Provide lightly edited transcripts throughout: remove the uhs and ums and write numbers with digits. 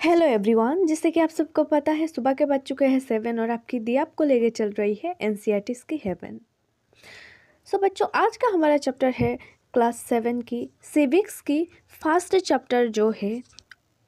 Hello everyone, जैसे कि आप सबको पता है सुबह के बज चुके हैं 7 और आपकी दी आपको लेके चल रही है एनसीईआरटी की हेवन। सो बच्चों, आज का हमारा चैप्टर है क्लास 7 की सिविक्स की फर्स्ट चैप्टर जो है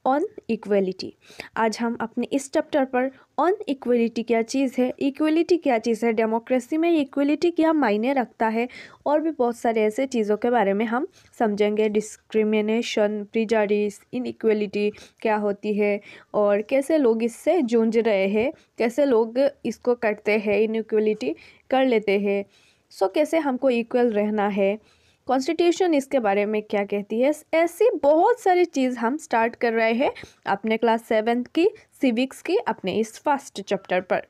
ऑन इक्वलिटी। आज हम अपने इस चैप्टर पर ऑन इक्वलिटी क्या चीज़ है, इक्वलिटी क्या चीज़ है, डेमोक्रेसी में इक्वलिटी क्या मायने रखता है और भी बहुत सारे ऐसे चीज़ों के बारे में हम समझेंगे। डिस्क्रिमिनेशन, प्रिजडिस, इनइक्वलिटी क्या होती है और कैसे लोग इससे जूझ रहे हैं, कैसे लोग इसको करते हैं, इनइक्वलिटी कर लेते हैं। सो कैसे हमको इक्वल रहना है, कॉन्स्टिट्यूशन इसके बारे में क्या कहती है, ऐसी बहुत सारी चीज़ हम स्टार्ट कर रहे हैं अपने क्लास 7 की सिविक्स की अपने इस फर्स्ट चैप्टर पर।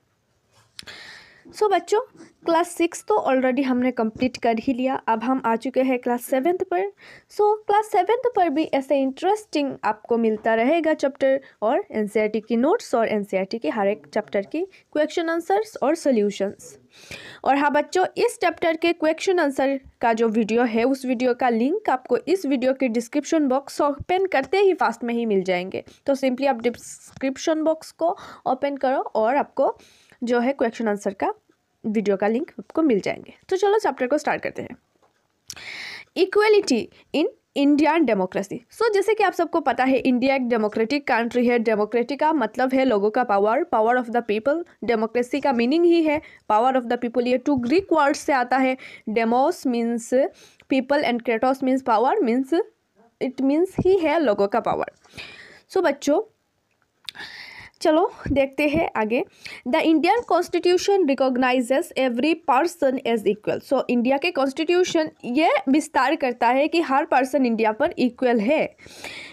सो बच्चों, क्लास 6 तो ऑलरेडी हमने कंप्लीट कर ही लिया, अब हम आ चुके हैं क्लास 7 पर। सो क्लास 7 पर भी ऐसे इंटरेस्टिंग आपको मिलता रहेगा चैप्टर और एनसीईआरटी की नोट्स और एनसीईआरटी की हर एक चैप्टर की क्वेश्चन आंसर्स और सॉल्यूशंस। और हाँ बच्चों, इस चैप्टर के क्वेश्चन आंसर का जो वीडियो है उस वीडियो का लिंक आपको इस वीडियो के डिस्क्रिप्शन बॉक्स ओपन करते ही फास्ट में ही मिल जाएंगे। तो सिंपली आप डिस्क्रिप्शन बॉक्स को ओपन करो और आपको जो है क्वेश्चन आंसर का वीडियो का लिंक आपको मिल जाएंगे। तो चलो चैप्टर को स्टार्ट करते हैं। Equality in Indian democracy. So जैसे कि आप सबको पता है इंडिया एक डेमोक्रेटिक कंट्री है। डेमोक्रेटिक का मतलब है लोगों का power, power of the people. Democracy का मीनिंग ही है पावर ऑफ द पीपल। ये 2 ग्रीक वर्ड से आता है। Demos means people and Kratos means power, means it means he है लोगों का पावर। सो बच्चों चलो देखते हैं आगे। The Indian constitution recognises every person as equal. So India के कॉन्स्टिट्यूशन ये विस्तार करता है कि हर पर्सन इंडिया पर इक्वल है।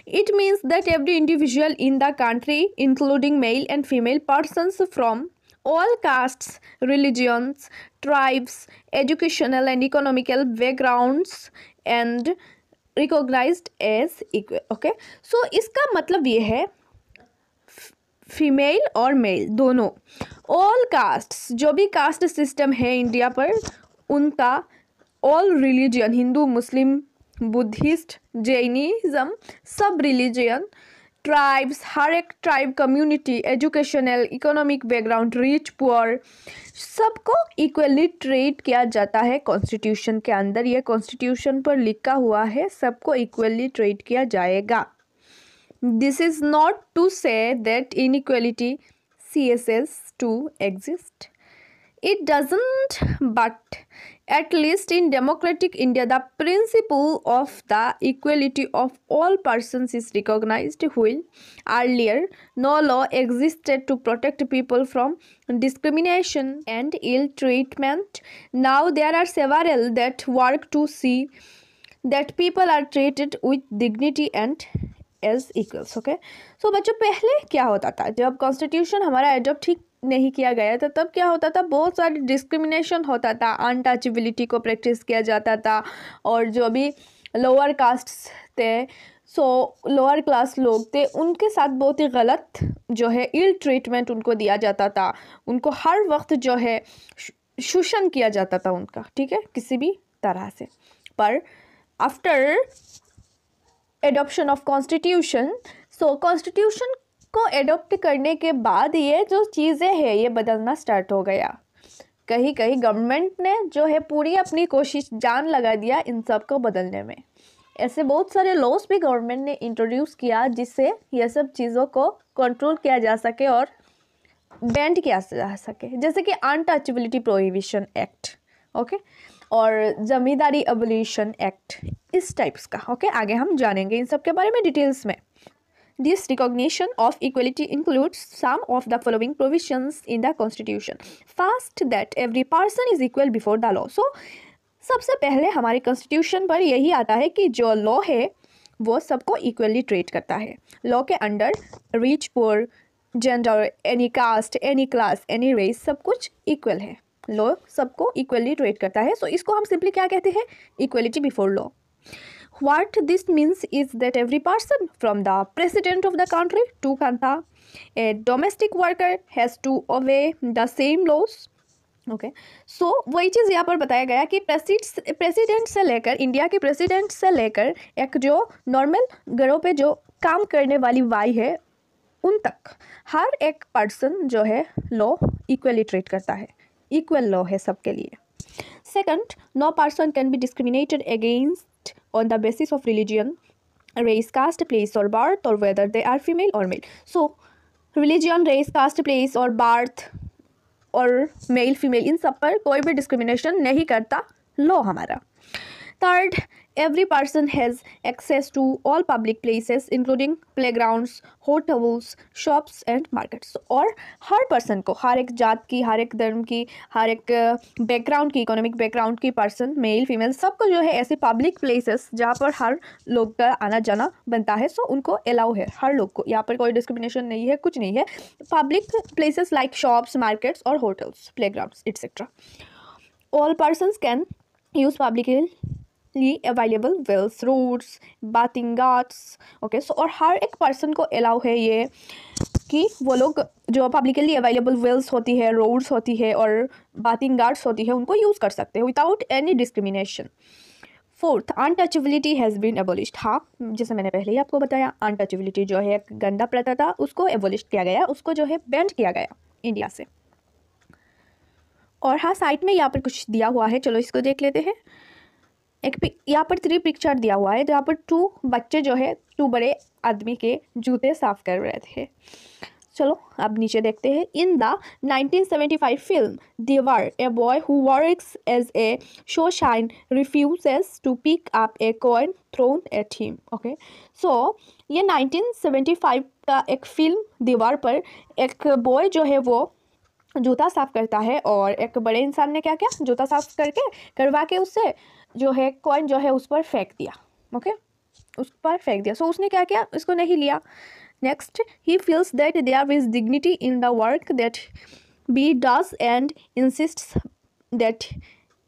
It means that every individual in the country including male and female persons from all castes, religions, tribes, educational and economical backgrounds and recognized as equal. Okay, so इसका मतलब ये है female और mail दोनों, all castes, जो भी caste system है India पर उनका, ऑल रिलीजन, हिंदू, मुस्लिम, बुद्धिस्ट, जैनिज्म, सब रिलीजन, ट्राइब्स, हर एक tribe, community, educational, economic background, rich, poor, सबको इक्वली ट्रीट किया जाता है कॉन्स्टिट्यूशन के अंदर। ये कॉन्स्टिट्यूशन पर लिखा हुआ है, सबको इक्वली ट्रीट किया जाएगा। This is not to say that inequality ceases to exist. It doesn't, but at least in democratic India, the principle of the equality of all persons is recognized. While earlier no law existed to protect people from discrimination and ill treatment, now there are several that work to see that people are treated with dignity and as equals. Okay, so बच्चों पहले क्या होता था, जब constitution हमारा adopt ठीक नहीं किया गया था तब क्या होता था, बहुत सारी डिस्क्रिमिनेशन होता था, अनटचेबिलिटी को प्रैक्टिस किया जाता था और जो भी लोअर कास्ट थे, सो लोअर क्लास लोग थे, उनके साथ बहुत ही गलत जो है इल ट्रीटमेंट उनको दिया जाता था। उनको हर वक्त जो है शोषण किया जाता था उनका, ठीक है, किसी भी तरह से। पर after adoption of constitution, so constitution को एडॉप्ट करने के बाद ये जो चीज़ें हैं ये बदलना स्टार्ट हो गया। कहीं कहीं गवर्नमेंट ने जो है पूरी अपनी कोशिश जान लगा दिया इन सब को बदलने में। ऐसे बहुत सारे लॉस भी गवर्नमेंट ने इंट्रोड्यूस किया जिससे ये सब चीज़ों को कंट्रोल किया जा सके और बैंड किया जा सके, जैसे कि अनटचेबिलिटी प्रोहिबिशन एक्ट, ओके, और जमींदारी एबोलिशन एक्ट, इस टाइप्स का। ओके, आगे हम जानेंगे इन सब के बारे में डिटेल्स में। This recognition of equality includes some of the following provisions in the constitution. First, that every person is equal before the law. So सबसे पहले हमारे कॉन्स्टिट्यूशन पर यही आता है कि जो लॉ है वो सबको इक्वली ट्रीट करता है। लॉ के under rich, poor, gender, any caste, any class, any race, सब कुछ इक्वल है। लॉ सबको इक्वली ट्रीट करता है। सो इसको हम सिंपली क्या कहते हैं, equality before law. What this means is that every person from the president of the country to a domestic worker has to obey the same laws. Okay, so वही चीज़ यहाँ पर बताया गया कि प्रेसिडेंट से लेकर, इंडिया के प्रेसिडेंट से लेकर एक जो नॉर्मल घरों पे जो काम करने वाली वाई है उन तक हर एक पर्सन जो है लॉ इक्वली ट्रीट करता है, इक्वल लॉ है सबके लिए। Second, no person can be discriminated against on the basis of religion, race, caste, place or birth, or whether they are female or male. So religion, race, caste, place और birth और male female इन सब पर कोई भी discrimination नहीं करता law हमारा। Third, every person has access to all public places including playgrounds, hotels, shops and markets। और हर पर्सन को, हर एक जात की, हर एक धर्म की, हर एक बैकग्राउंड की, इकोनॉमिक बैकग्राउंड की पर्सन, मेल फीमेल, सबको जो है ऐसे पब्लिक प्लेसेस जहाँ पर हर लोग का आना जाना बनता है, सो उनको अलाउ है हर लोग को, यहाँ पर कोई डिस्क्रिमिनेशन नहीं है, कुछ नहीं है। Public places like shops, markets और hotels, playgrounds etcetera. All persons can use publicly available wells, roads, bathing ghats. Okay, so और हर एक पर्सन को अलाउ है ये कि वो लोग जो पब्लिकली अवेलेबल वेल्स होती है, रोड्स होती है और बाथिंग घाट्स होती है, उनको यूज़ कर सकते हैं without any discrimination. Fourth, untouchability has been abolished. हाँ, जैसे मैंने पहले ही आपको बताया, अनटचेबिलिटी जो है एक गंदा प्रथा था, उसको एबोलिश किया गया, उसको जो है बैंड किया गया इंडिया से। और हाँ, साइड में यहाँ पर कुछ दिया हुआ है, चलो इसको देख लेते हैं। एक यहाँ पर 3 पिक्चर दिया हुआ है, जहाँ पर 2 बच्चे जो है 2 बड़े आदमी के जूते साफ कर रहे थे। चलो अब नीचे देखते हैं। In the 1975 film Deewar, a boy who works as a shoe shine refuses to pick up a coin thrown at him. Okay, so ये 1975 का एक फिल्म दीवार पर एक बॉय जो है वो जूता साफ करता है और एक बड़े इंसान ने क्या किया, जूता साफ करवा के उससे जो है कॉइन जो है उस पर फेंक दिया। ओके, उस पर फेंक दिया। सो उसने क्या किया, इसको नहीं लिया। Next, he feels that there is dignity in the work that he does and insists that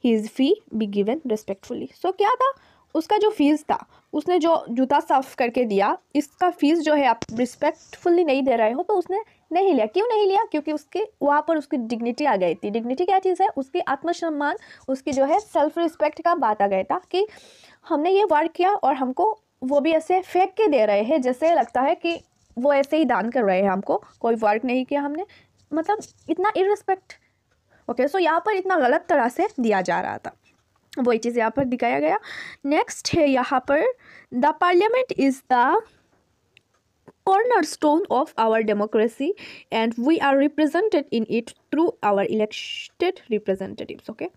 his fee be given respectfully. So क्या था, उसका जो फीस था, उसने जो जूता साफ करके दिया, इसका फीस जो है आप रिस्पेक्टफुली नहीं दे रहे हो, तो उसने नहीं लिया। क्यों नहीं लिया? क्योंकि उसके वहाँ पर उसकी डिग्निटी आ गई थी। डिग्निटी क्या चीज़ है? उसकी आत्मसम्मान, उसकी जो है सेल्फ रिस्पेक्ट का बात आ गया था कि हमने ये वर्क किया और हमको वो भी ऐसे फेंक के दे रहे हैं, जैसे लगता है कि वो ऐसे ही दान कर रहे हैं हमको, कोई वर्क नहीं किया हमने, मतलब इतना इररिस्पेक्ट। ओके, सो यहाँ पर इतना गलत तरह से दिया जा रहा था, वही चीज़ यहाँ पर दिखाया गया। नेक्स्ट है यहाँ पर, the parliament is the cornerstone of our democracy and we are represented in it through our elected representatives। okay,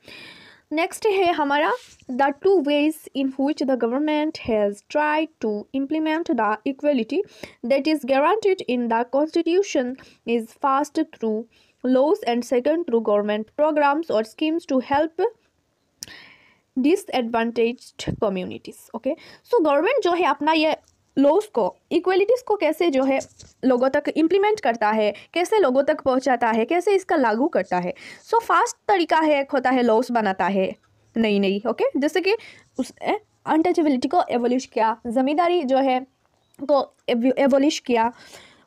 next है हमारा, the 2 ways in which the government has tried to implement the equality that is guaranteed in the constitution is first through laws and second through government programs or schemes to help disadvantaged communities। okay, so government जो है अपना ये loss को, इक्वलिटीज़ को कैसे जो है लोगों तक इम्प्लीमेंट करता है, कैसे लोगों तक पहुंचाता है, कैसे इसका लागू करता है। सो फास्ट तरीका है, एक होता है लॉस बनाता है नई। ओके, जैसे कि उसने अनटचेबिलिटी को एबोलिश किया, ज़मींदारी जो है को एबोलिश किया।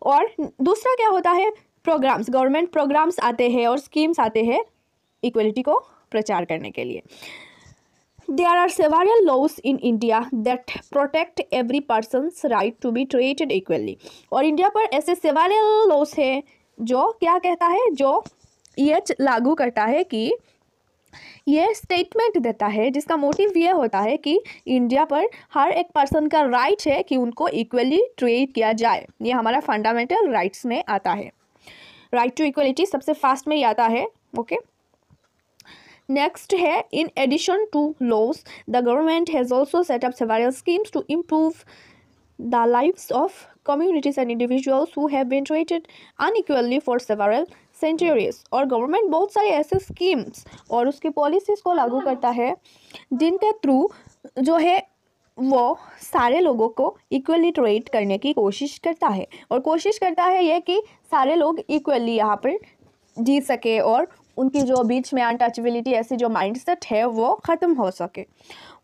और दूसरा क्या होता है, प्रोग्राम्स, गवर्नमेंट प्रोग्राम्स आते हैं और स्कीम्स आते हैं इक्वलिटी को प्रचार करने के लिए। There are several laws in India that protect every person's right to be treated equally। और इंडिया पर ऐसे several laws है जो क्या कहता है, जो ये लागू करता है कि ये स्टेटमेंट देता है जिसका मोटिव ये होता है कि इंडिया पर हर एक पर्सन का राइट है कि उनको इक्वली ट्रीट किया जाए। ये हमारा फंडामेंटल राइट्स में आता है। राइट टू इक्वलिटी सबसे फास्ट में ही आता है। ओके, नेक्स्ट है, in addition to laws the government has also set up several schemes to improve the lives of communities and individuals who have been treated unequally for several centuries। और government बहुत सारे ऐसे schemes और उसकी policies को लागू करता है जिनके थ्रू जो है वो सारे लोगों को इक्वली ट्रीट करने की कोशिश करता है, और कोशिश करता है ये कि सारे लोग इक्वली यहाँ पर जी सके और उनकी जो बीच में अनटचेबिलिटी ऐसी जो माइंडसेट है वो ख़त्म हो सके।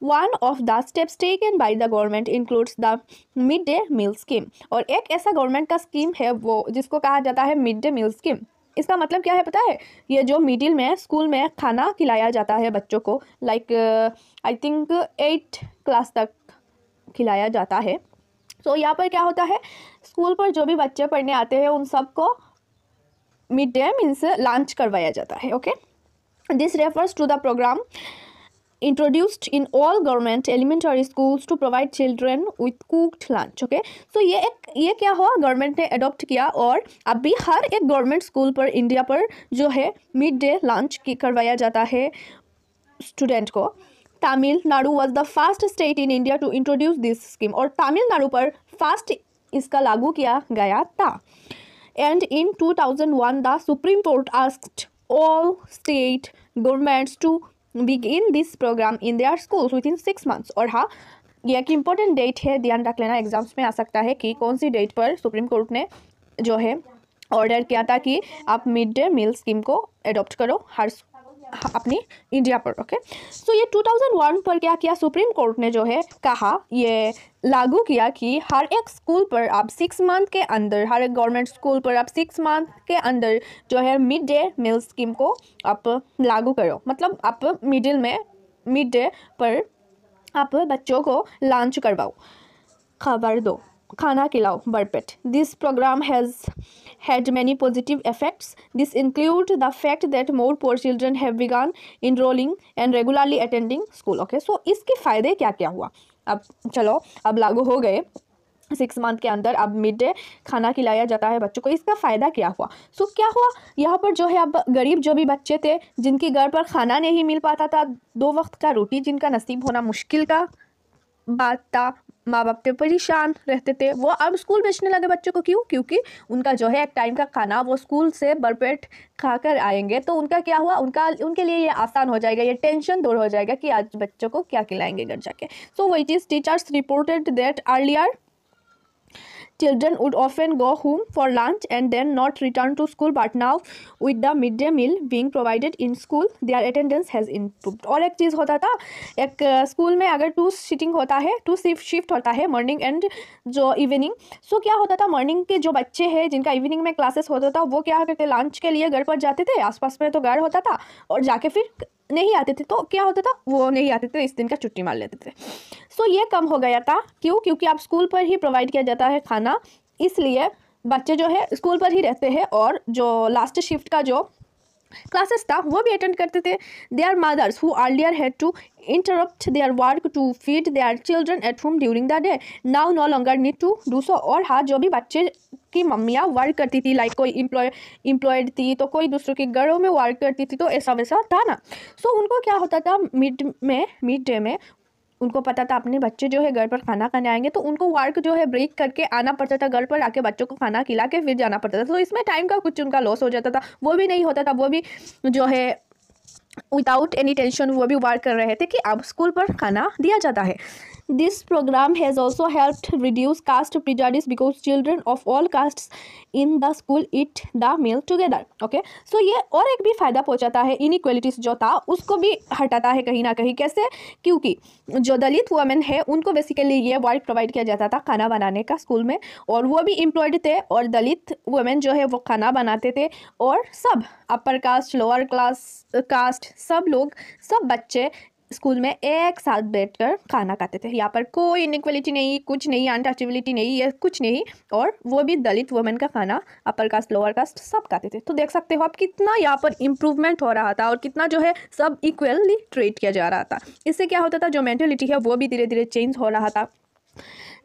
One of the steps taken by the government includes the mid day meal scheme. और एक ऐसा गवर्नमेंट का स्कीम है वो जिसको कहा जाता है मिड डे मील स्कीम। इसका मतलब क्या है पता है? ये जो मिडिल में स्कूल में खाना खिलाया जाता है बच्चों को, लाइक आई थिंक 8 क्लास तक खिलाया जाता है। तो यहाँ पर क्या होता है, स्कूल पर जो भी बच्चे पढ़ने आते हैं उन सबको मिड डे मीन्स लंच करवाया जाता है। Okay, this refers to the programme introduced in all government elementary schools to provide children with cooked lunch। Okay, so ये क्या हुआ, गवर्नमेंट ने अडॉप्ट किया और अभी हर एक गवर्नमेंट स्कूल पर इंडिया पर जो है मिड डे लंच करवाया जाता है स्टूडेंट को। Tamil Nadu was the first state in India to introduce this scheme, और तमिलनाडु पर फर्स्ट इसका लागू किया गया था। And in 2001 the supreme court asked all state governments to begin this program in their schools within 6 months। और हाँ, ये एक इम्पोर्टेंट डेट है, ध्यान रख लेना, एग्जाम्स में आ सकता है कि कौन सी डेट पर सुप्रीम कोर्ट ने जो है ऑर्डर किया था कि आप मिड डे मील स्कीम को अडॉप्ट करो हर अपनी इंडिया पर। ओके, सो ये 2001 पर क्या किया, सुप्रीम कोर्ट ने जो है कहा, ये लागू किया कि हर एक स्कूल पर आप 6 मंथ के अंदर, हर एक गवर्नमेंट स्कूल पर आप 6 मंथ के अंदर जो है मिड डे मील स्कीम को आप लागू करो। मतलब आप मिड डे पर आप बच्चों को लंच करवाओ, खबर दो, खाना खिलाओ भरपेट। This programme has had many positive effects. This include the fact that more poor children have begun enrolling and regularly attending school। Okay, so इसके फ़ायदे क्या क्या हुआ, अब चलो अब लागू हो गए 6 मंथ के अंदर, अब मिड डे खाना खिलाया जाता है बच्चों को। इसका फ़ायदा क्या हुआ, सो क्या हुआ, यहाँ पर जो है अब गरीब जो भी बच्चे थे जिनके घर पर खाना नहीं मिल पाता था, 2 वक्त का रोटी जिनका नसीब होना मुश्किल का बात था, माँ बाप पे परेशान रहते थे, वो अब स्कूल भेजने लगे बच्चों को। क्यों, क्योंकि उनका जो है एक टाइम का खाना वो स्कूल से भरपेट खाकर आएंगे, तो उनका क्या हुआ, उनके लिए ये आसान हो जाएगा, ये टेंशन दूर हो जाएगा कि आज बच्चों को क्या खिलाएंगे घर जाके। So which is teachers reported that earlier children would often go home for lunch and then not return to school, but now with the midday meal being provided in school their attendance has improved। और एक चीज़ होता था, एक school में अगर 2 shifting होता है, 2 shift होता है, मॉर्निंग एंड जो इवनिंग। सो क्या होता था, मॉर्निंग के जो बच्चे हैं जिनका इवनिंग में क्लासेस होता था वो क्या करते, लंच के लिए घर पर जाते थे, आसपास में तो घर होता था, और जाके फिर नहीं आते थे, तो क्या होता था, वो नहीं आते थे, इस दिन का छुट्टी मार लेते थे। सो ये कम हो गया था। क्यों, क्योंकि आप स्कूल पर ही प्रोवाइड किया जाता है खाना, इसलिए बच्चे जो है स्कूल पर ही रहते हैं, और जो लास्ट शिफ्ट का जो क्लासेस था वो भी अटेंड करते थे। Their mothers who earlier had to interrupt their work to feed their children at home during the day now no longer need to do so. और हाँ, जो भी बच्चे की मम्मियाँ वर्क करती थी, लाइक कोई एम्प्लॉयड थी तो कोई दूसरों के घरों में वर्क करती थी, तो ऐसा वैसा था ना। सो उनको क्या होता था, मिड डे में उनको पता था अपने बच्चे जो है घर पर खाना खाने आएंगे, तो उनको वर्क जो है ब्रेक करके आना पड़ता था, घर पर आके बच्चों को खाना खिला के फिर जाना पड़ता था। तो इसमें टाइम का कुछ उनका लॉस हो जाता था, वो भी नहीं होता था, वो भी जो है विदाउट एनी टेंशन वो भी वर्क कर रहे थे कि अब स्कूल पर खाना दिया जाता है। This program has also helped reduce caste prejudice because children of all castes in the school eat the meal together। Okay, so ये और एक भी फ़ायदा पहुंचाता है, इनइक्वालिटीज़ जो था उसको भी हटाता है कहीं ना कहीं। कैसे, क्योंकि जो दलित वुमेन है उनको बेसिकली ये वर्क प्रोवाइड किया जाता था खाना बनाने का स्कूल में, और वो भी एम्प्लॉयड थे, और दलित वुमेन जो है वो खाना बनाते थे, और सब upper caste, lower class cast, सब बच्चे स्कूल में एक साथ बैठकर खाना खाते थे। यहाँ पर कोई इनइक्वालिटी नहीं, कुछ नहीं, अनटचेबिलिटी नहीं, ये कुछ नहीं, और वो भी दलित वुमेन का खाना अपर कास्ट, लोअर कास्ट सब खाते थे। तो देख सकते हो आप कितना यहाँ पर इम्प्रूवमेंट हो रहा था, और कितना जो है सब इक्वली ट्रीट किया जा रहा था। इससे क्या होता था, जो मेंटेलिटी है वो भी धीरे धीरे चेंज हो रहा था।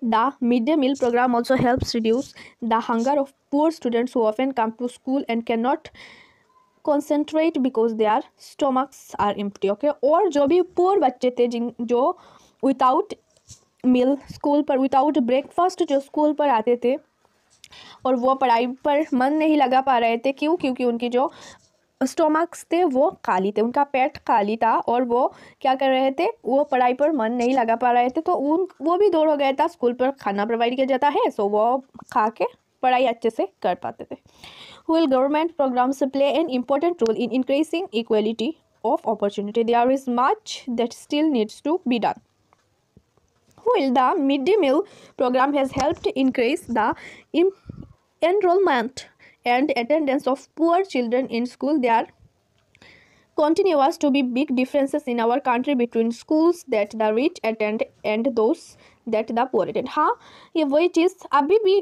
The midday meal program also helps reduce the hunger of poor students who often come to school and cannot concentrate because their stomachs are empty। Okay, और जो भी पुअर बच्चे थे जो विदाउट मील स्कूल पर, विदाउट ब्रेकफास्ट जो school पर आते थे, और वो पढ़ाई पर मन नहीं लगा पा रहे थे। क्यों, क्योंकि उनकी जो स्टोमक्स थे वो खाली थे, उनका पेट खाली था, और वो क्या कर रहे थे, वो पढ़ाई पर मन नहीं लगा पा रहे थे, तो वो भी दूर हो गया था। स्कूल पर खाना प्रोवाइड किया जाता है, सो वो खा के पढ़ाई अच्छे से कर पाते थे। While government programs play an important role in increasing equality of opportunity, there is much that still needs to be done. While the midday meal program has helped increase the enrollment and attendance of poor children in school, there continues to be big differences in our country between schools that the rich attend and those that the poor attend। हाँ, ये वही चीज़ अभी भी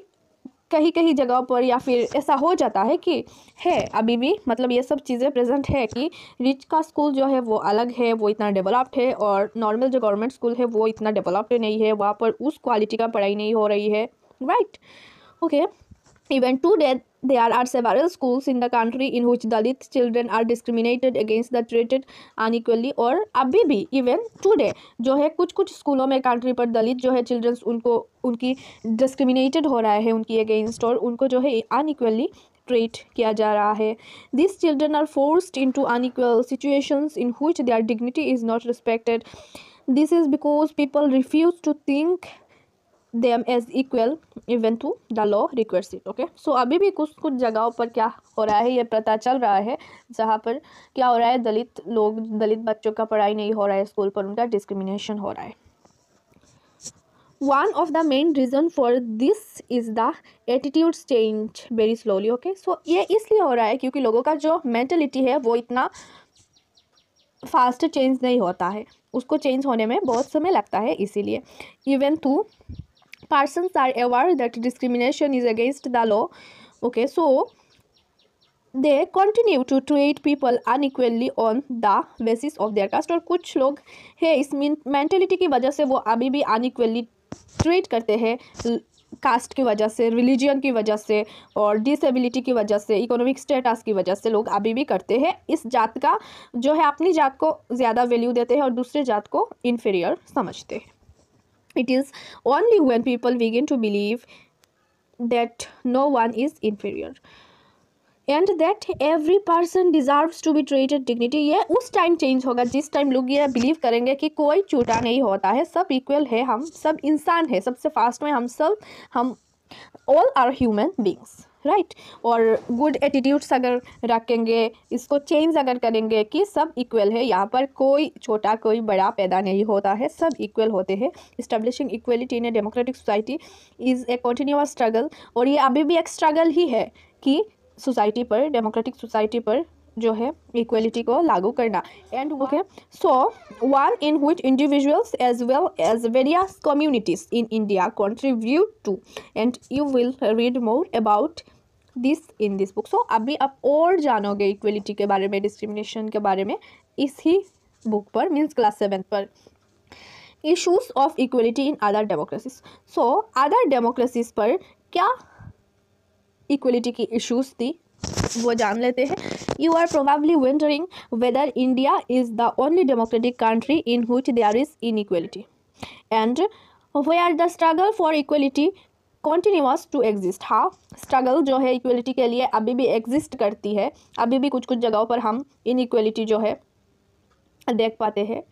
कहीं कहीं जगहों पर या फिर ऐसा हो जाता है कि है अभी भी, मतलब ये सब चीज़ें प्रेजेंट है कि रिच का स्कूल जो है वो अलग है, वो इतना डेवलप्ड है, और नॉर्मल जो गवर्नमेंट स्कूल है वो इतना डेवलप्ड नहीं है, वहाँ पर उस क्वालिटी का पढ़ाई नहीं हो रही है, right. Okay, even today there are several schools in the country in which Dalit children are discriminated against the treated unequally, और अभी भी even today जो है कुछ कुछ स्कूलों में कंट्री पर दलित जो है चिल्ड्रंस उनको उनकी डिस्क्रिमिनेटेड हो रहा है उनकी अगेंस्ट, और उनको जो है अनइक्वली ट्रीट किया जा रहा है। These children are forced into unequal situations in which their dignity is not respected. This is because people refuse to think them as equal even to the law requires it. Okay, so अभी भी कुछ कुछ जगहों पर क्या हो रहा है ये पता चल रहा है, जहाँ पर क्या हो रहा है, दलित बच्चों का पढ़ाई नहीं हो रहा है स्कूल पर, उनका डिस्क्रिमिनेशन हो रहा है। One of the main reason for this is the attitudes change very slowly. Okay, so ये इसलिए हो रहा है क्योंकि लोगों का जो मेंटलिटी है वो इतना फास्ट चेंज नहीं होता है, उसको चेंज होने में बहुत समय लगता है, इसीलिए even two persons are aware that discrimination is against the law. Okay, so they continue to treat people unequally on the basis of their caste. और कुछ लोग है इस मेंटेलिटी की वजह से वो अभी भी अनइक्वली ट्रीट करते हैं, कास्ट की वजह से, रिलीजन की वजह से, और डिसेबिलिटी की वजह से, इकोनॉमिक स्टेटस की वजह से लोग अभी भी करते हैं। इस जात का जो है अपनी जात को ज़्यादा वैल्यू देते हैं और दूसरे जात को इन्फीरियर समझते हैं। It is only when people begin to believe that no one is inferior and that every person deserves to be treated dignity, ये उस टाइम चेंज होगा जिस टाइम लोग ये बिलीव करेंगे कि कोई छोटा नहीं होता है, सब इक्वल है, हम सब इंसान है, सबसे फास्ट में हम all are human beings, right. और गुड एटीट्यूड्स अगर रखेंगे, इसको चेंज अगर करेंगे कि सब इक्वल है, यहाँ पर कोई छोटा कोई बड़ा पैदा नहीं होता है, सब इक्वल होते हैं। Establishing equality in a democratic society is a continuous struggle, और ये अभी भी एक स्ट्रगल ही है कि सोसाइटी पर, डेमोक्रेटिक सोसाइटी पर जो है इक्वलिटी को लागू करना। And okay, so one in which individuals as well as various communities in India contribute to, and you will read more about this in this book. So अभी आप और जानोगे इक्वलिटी के बारे में, डिस्क्रिमिनेशन के बारे में इसी बुक पर, मीन्स क्लास 7 पर। Issues of equality in other democracies, so other democracies पर क्या इक्वलिटी की इशूज़ थी वो जान लेते हैं। You are probably wondering whether India is the only democratic country in which there is inequality and where the struggle for equality continues to exist. हाँ, struggle जो है इक्वलिटी के लिए अभी भी एग्जिस्ट करती है, अभी भी कुछ कुछ जगहों पर हम इनइक्वलिटी जो है देख पाते हैं।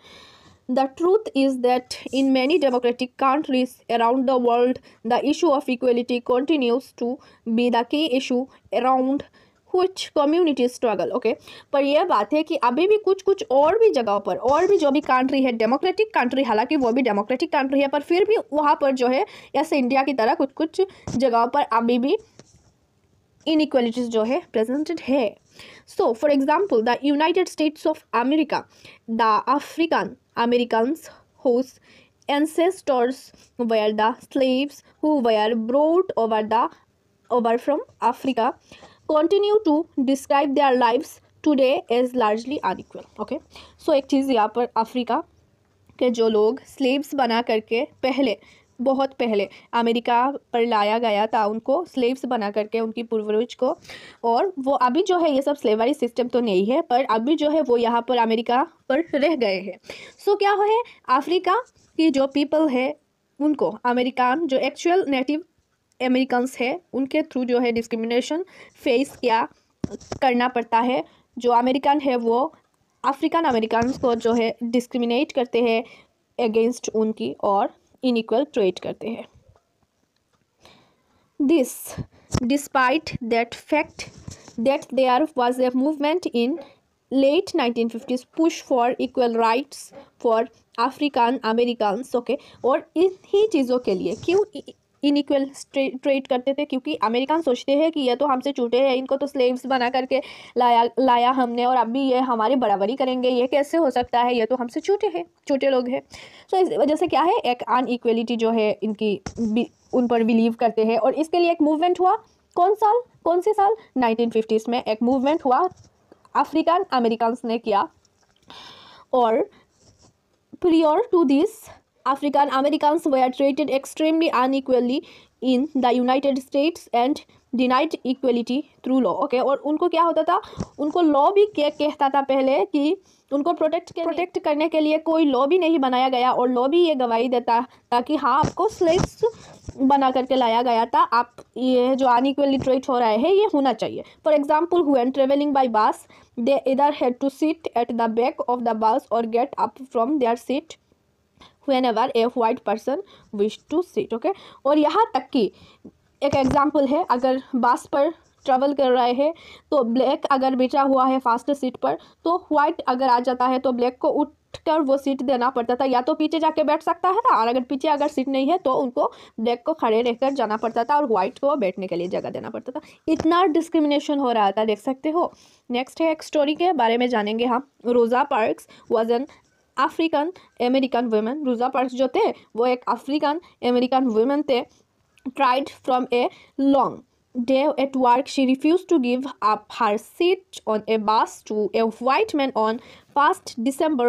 The truth is that in many democratic countries around the world, the issue of equality continues to be the key issue around which communities struggle. Okay, पर यह बात है कि अभी भी कुछ कुछ और भी जगहों पर, और भी जो भी कंट्री है डेमोक्रेटिक कंट्री, हालांकि वो भी डेमोक्रेटिक कंट्री है, पर फिर भी वहाँ पर जो है ऐसे इंडिया की तरह कुछ कुछ जगहों पर अभी भी inequalities जो है presented है। So for example, the United States of America, the African Americans whose ancestors were the slaves who were brought over from Africa continue to describe their lives today as largely unequal. Okay, so एक चीज़ यहाँ पर Africa के जो लोग slaves बना करके पहले, बहुत पहले अमेरिका पर लाया गया था, उनको स्लेव्स बना करके उनकी पूर्वज को, और वो अभी जो है ये सब स्लेवरी सिस्टम तो नहीं है, पर अभी जो है वो यहाँ पर अमेरिका पर रह गए हैं। सो क्या है, अफ्रीका की जो पीपल है उनको अमेरिकन जो एक्चुअल नेटिव अमेरिकन्स है उनके थ्रू जो है डिस्क्रिमिनेशन फेस क्या करना पड़ता है। जो अमेरिकन है वो अफ्रीकन अमेरिकन्स को जो है डिस्क्रिमिनेट करते हैं अगेंस्ट उनकी, और इनइक्वल ट्रीट करते हैं। This despite that fact that there was a movement in late 1950s push for equal rights for African Americans. Okay, और इन्हीं चीज़ों के लिए क्यों इनइक्वल ट्रीट करते थे, क्योंकि अमेरिकन सोचते हैं कि ये तो हमसे छोटे हैं, इनको तो स्लेव्स बना करके लाया हमने, और अभी ये हमारी बराबरी करेंगे, ये कैसे हो सकता है, ये तो हमसे छोटे लोग हैं। सो इस वजह से क्या है, एक अनइक्वलिटी जो है इनकी उन पर बिलीव करते हैं। और इसके लिए एक मूवमेंट हुआ, कौन से साल 1950s में एक मूवमेंट हुआ, अफ्रीकन अमेरिकन्स ने किया। और prior to this, African Americans were treated extremely unequally in the United States and denied equality through law. Okay, और उनको क्या होता था, उनको लॉ भी क्या कहता था पहले कि उनको प्रोटेक्ट करने के लिए कोई लॉ भी नहीं बनाया गया, और लॉ भी ये गवाही देता ताकि हाँ आपको स्लेव्स बना करके लाया गया था, आप ये जो अनइक्वली ट्रीट हो रहा है ये होना चाहिए। For example, when travelling bye बस they either had to sit at the back of the bus or get up from their seat whenever a white person wished to sit. Okay, और यहाँ तक कि एक एग्जाम्पल है, अगर बस पर ट्रेवल कर रहे हैं तो ब्लैक अगर बैठा हुआ है फास्ट सीट पर, तो व्हाइट अगर आ जाता है तो ब्लैक को उठकर वो सीट देना पड़ता था, या तो पीछे जाके बैठ सकता है था, और अगर पीछे अगर सीट नहीं है तो उनको ब्लैक को खड़े रहकर जाना पड़ता था, और व्हाइट को बैठने के लिए जगह देना पड़ता था। इतना डिस्क्रिमिनेशन हो रहा था, देख सकते हो। नेक्स्ट है एक स्टोरी के बारे में जानेंगे हम। रोजा parks was an African American women. रोजा पार्क्स जो थे वो एक अफ्रीकन अमेरिकन वुमेन थे। Tried from a long day at work, she refused to give up her seat on a bus to a white man on 1st December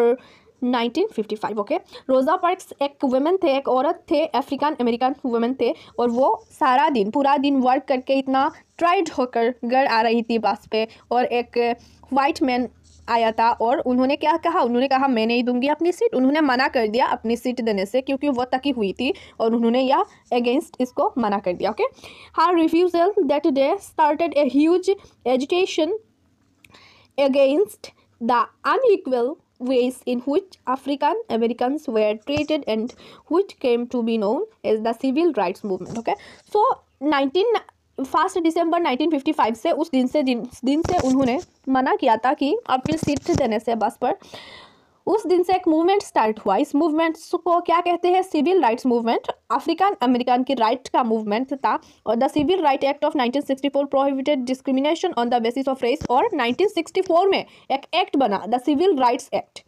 1955. Okay, रोजा parks एक women थे, एक औरत थे, अफ्रीकन अमेरिकन वुमेन थे, और वो पूरा दिन वर्क करके इतना ट्राइड होकर घर आ रही थी बस पे, और एक वाइट मैन आया था, और उन्होंने क्या कहा, उन्होंने कहा मैं नहीं दूंगी अपनी सीट। उन्होंने मना कर दिया अपनी सीट देने से, क्योंकि वो तकी हुई थी, और उन्होंने यह अगेंस्ट इसको मना कर दिया। Okay, her refusal that day started a huge agitation against the unequal ways in which African Americans were treated and which came to be known as the Civil Rights Movement. Okay, so 1 दिसंबर 1955 से उस दिन से उन्होंने मना किया था कि अपनी सीट देने से बस पर। उस दिन से एक मूवमेंट स्टार्ट हुआ। इस मूवमेंट को क्या कहते हैं, civil rights movement. African American की राइट का मूवमेंट था, और the civil right act of 1964 prohibited discrimination on the basis of race. और 1964 में एक एक्ट बना, द सिविल राइट्स एक्ट,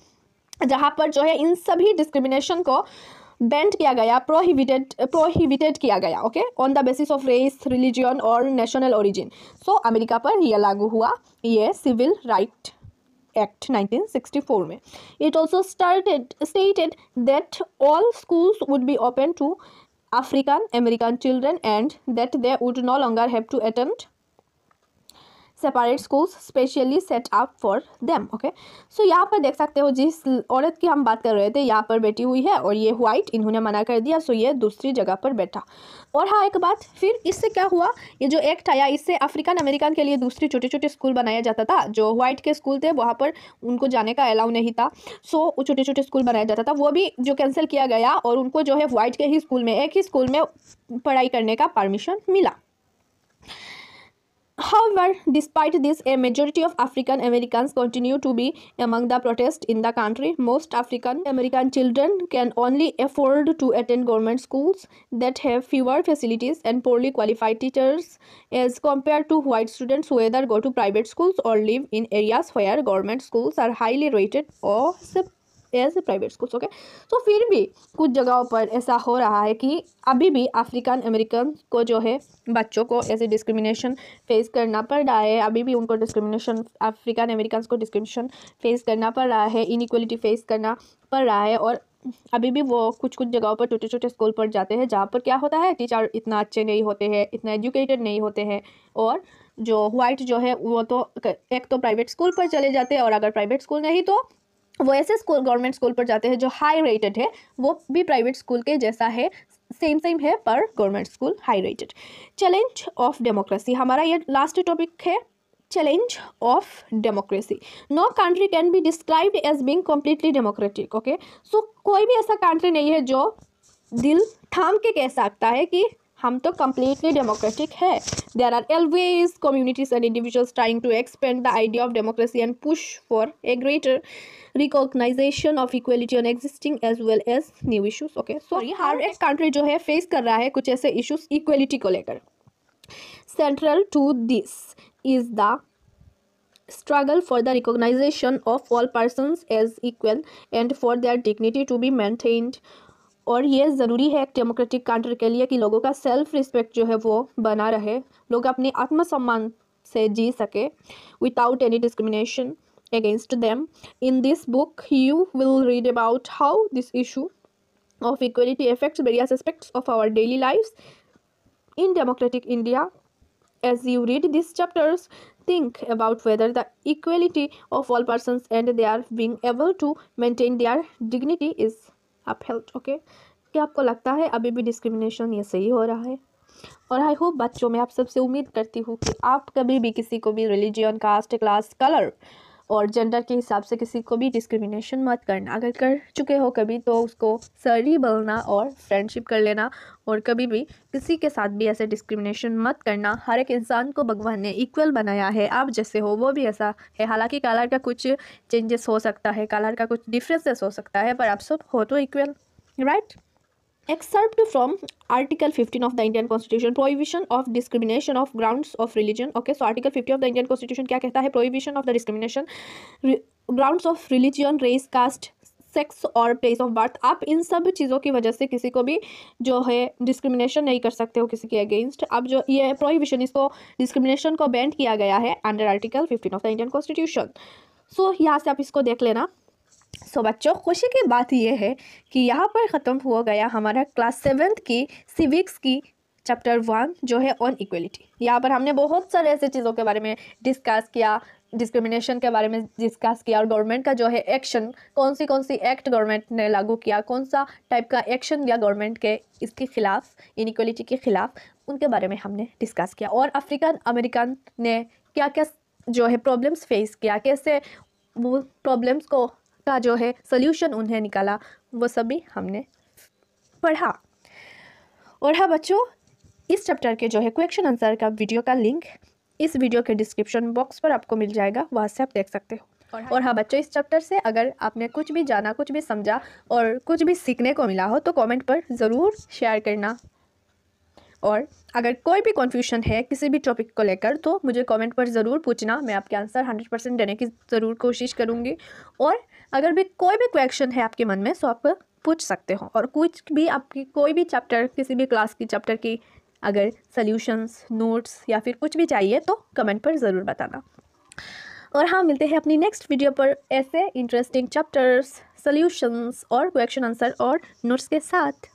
जहाँ पर जो है इन सभी डिस्क्रिमिनेशन को बैंड किया गया, प्रोहिबिटेड किया गया। Okay, on the basis of race, religion और नेशनल ओरिजिन। सो अमेरिका पर यह लागू हुआ, ये सिविल राइट एक्ट 1964 में। It also stated that all schools would be open to African American children and that they would no longer have to attend separate schools specially set up for them. Okay, so यहाँ पर देख सकते हो जिस औरत की हम बात कर रहे थे यहाँ पर बैठी हुई है, और ये व्हाइट, इन्होंने मना कर दिया, सो ये दूसरी जगह पर बैठा। और हाँ, एक बात फिर इससे क्या हुआ, ये जो एक्ट आया इससे अफ्रीकन अमेरिकन के लिए दूसरे छोटे स्कूल बनाया जाता था। जो व्हाइट के स्कूल थे वहाँ पर उनको जाने का अलाउ नहीं था, सो वो छोटे स्कूल बनाया जाता था, वो भी जो कैंसिल किया गया, और उनको जो है व्हाइट के ही स्कूल में, एक ही स्कूल में पढ़ाई करने का परमिशन मिला। However, despite this, a majority of African Americans continue to be among the protests in the country. Most African American children can only afford to attend government schools that have fewer facilities and poorly qualified teachers as compared to white students who either go to private schools or live in areas where government schools are highly rated or as private schools. Okay, तो फिर भी कुछ जगहों पर ऐसा हो रहा है कि अभी भी अफ्रीकन अमेरिकन को जो है बच्चों को ऐसे डिस्क्रिमिनेशन फेस करना पड़ रहा है। अभी भी उनको डिस्क्रिमिनेशन, अफ्रीकन अमेरिकन को डिस्क्रिमिनेशन फेस करना पड़ रहा है, इनइक्वलिटी फेस करना पड़ रहा है। और अभी भी वो कुछ जगहों पर छोटे स्कूल पर जाते हैं जहाँ पर क्या होता है, टीचर इतना अच्छे नहीं होते हैं, इतना एजुकेटेड नहीं होते हैं, और जो वाइट जो है वो तो एक तो प्राइवेट स्कूल पर चले जाते हैं, और अगर प्राइवेट स्कूल नहीं तो वो ऐसे स्कूल, गवर्नमेंट स्कूल पर जाते हैं जो हाई रेटेड है, वो भी प्राइवेट स्कूल के जैसा है, सेम है, पर government school high rated. Challenge of democracy, हमारा ये लास्ट टॉपिक है, challenge of democracy. No country can be described as being completely democratic. Okay, so कोई भी ऐसा कंट्री नहीं है जो दिल थाम के कह सकता है कि हम तो completely democratic है. There are always communities and individuals trying to expand the idea of democracy and push for a greater recognition of equality on existing as well as new issues. Okay, so हर एक country जो है face कर रहा है कुछ ऐसे issues equality को लेकर. Central to this is the struggle for the recognition of all persons as equal and for their dignity to be maintained. और ये ज़रूरी है एक डेमोक्रेटिक कंट्री के लिए कि लोगों का सेल्फ रिस्पेक्ट जो है वो बना रहे, लोग अपने आत्मसम्मान से जी सके without any discrimination against them. In this book you will read about how this issue of equality affects various aspects of our daily lives in democratic India. As you read these chapters, think about whether the equality of all persons and they are being able to maintain their dignity is upheld. Okay, क्या आपको लगता है अभी भी discrimination ये सही हो रहा है? और आई होप बच्चों, मैं आप सबसे उम्मीद करती हूँ कि आप कभी भी किसी को भी रिलीजन, कास्ट, क्लास, कलर और जेंडर के हिसाब से किसी को भी डिस्क्रिमिनेशन मत करना. अगर कर चुके हो कभी तो उसको सॉरी बोलना और फ्रेंडशिप कर लेना. और कभी भी किसी के साथ भी ऐसे डिस्क्रिमिनेशन मत करना. हर एक इंसान को भगवान ने इक्वल बनाया है. आप जैसे हो वो भी ऐसा है. हालांकि कलर का कुछ चेंजेस हो सकता है, कलर का कुछ डिफरेंसेस हो सकता है, पर आप सब हो तो equal, right. Excerpt from Article 15 of the Indian Constitution, prohibition of discrimination of grounds of religion. Okay, so Article 50 of the Indian Constitution क्या कहता है? Prohibition of the discrimination grounds of religion, race, caste, sex और place of birth. आप इन सब चीज़ों की वजह से किसी को भी जो है डिस्क्रिमिनेशन नहीं कर सकते हो किसी के अगेंस्ट. अब जो ये प्रोहिबिशन, इसको डिस्क्रिमिनेशन को बैन किया गया है under article 15 of the Indian constitution. So यहाँ से आप इसको देख लेना. सो बच्चों, खुशी की बात यह है कि यहाँ पर ख़त्म हो गया हमारा क्लास 7th की सिविक्स की चैप्टर 1 जो है ऑन इक्वलिटी. यहाँ पर हमने बहुत सारे ऐसे चीज़ों के बारे में डिस्कस किया, डिस्क्रिमिनेशन के बारे में डिस्कस किया, और गवर्नमेंट का जो है एक्शन, कौन सी एक्ट गवर्नमेंट ने लागू किया, कौन सा टाइप का एक्शन लिया गवर्नमेंट के इसके ख़िलाफ़, इनइक्वलिटी के ख़िलाफ़, उनके बारे में हमने डिस्कस किया. और अफ्रीकन अमेरिकन ने क्या क्या जो है प्रॉब्लम्स फेस किया, कैसे वो प्रॉब्लम्स को का जो है सोल्यूशन उन्हें निकाला, वो सब भी हमने पढ़ा. और हाँ बच्चों, इस चैप्टर के जो है क्वेश्चन आंसर का वीडियो का लिंक इस वीडियो के डिस्क्रिप्शन बॉक्स पर आपको मिल जाएगा, वहाँ से आप देख सकते हो. और हाँ बच्चों, इस चैप्टर से अगर आपने कुछ भी जाना, कुछ भी समझा और कुछ भी सीखने को मिला हो तो कमेंट पर ज़रूर शेयर करना. और अगर कोई भी कन्फ्यूजन है किसी भी टॉपिक को लेकर तो मुझे कमेंट पर ज़रूर पूछना. मैं आपके आंसर 100% देने की ज़रूर कोशिश करूँगी. और अगर भी कोई भी क्वेश्चन है आपके मन में तो आप पूछ सकते हो. और कुछ भी आपकी कोई भी चैप्टर, किसी भी क्लास की चैप्टर की अगर सॉल्यूशंस, नोट्स या फिर कुछ भी चाहिए तो कमेंट पर ज़रूर बताना. और हाँ, मिलते हैं अपनी नेक्स्ट वीडियो पर ऐसे इंटरेस्टिंग चैप्टर्स, सॉल्यूशंस और क्वेश्चन आंसर और नोट्स के साथ.